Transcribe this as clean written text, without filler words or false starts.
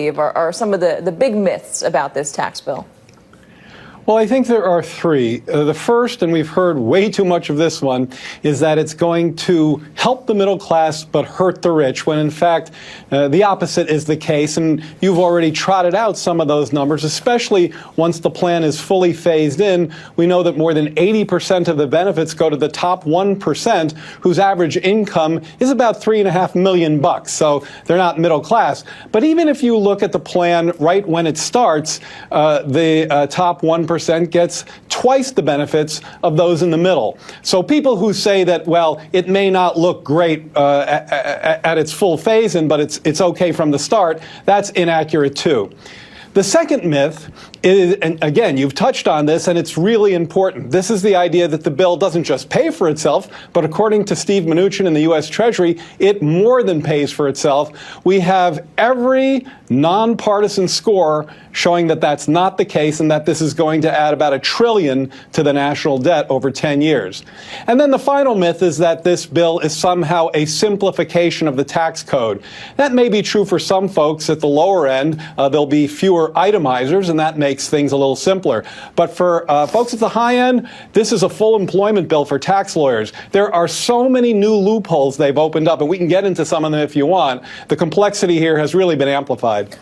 are some of the big myths about this tax bill? Well, I think there are three. The first, and we've heard way too much of this one, is that it's going to help the middle class but hurt the rich, when in fact the opposite is the case. And you've already trotted out some of those numbers, especially once the plan is fully phased in. We know that more than 80% of the benefits go to the top 1%, whose average income is about $3.5 million. So they're not middle class. But even if you look at the plan right when it starts, the top 1% gets twice the benefits of those in the middle. So people who say that, well, it may not look great at its full phase-in, but it's okay from the start, that's inaccurate too. The second myth is, and again, you've touched on this, and it's really important. This is the idea that the bill doesn't just pay for itself, but according to Steve Mnuchin in the U.S. Treasury, it more than pays for itself. We have every nonpartisan score showing that that's not the case, and that this is going to add about $1 trillion to the national debt over 10 years. And then the final myth is that this bill is somehow a simplification of the tax code. That may be true for some folks at the lower end. There'll be fewer itemizers, and that makes things a little simpler. But for folks at the high end, this is a full employment bill for tax lawyers. There are so many new loopholes they've opened up, and we can get into some of them if you want. The complexity here has really been amplified.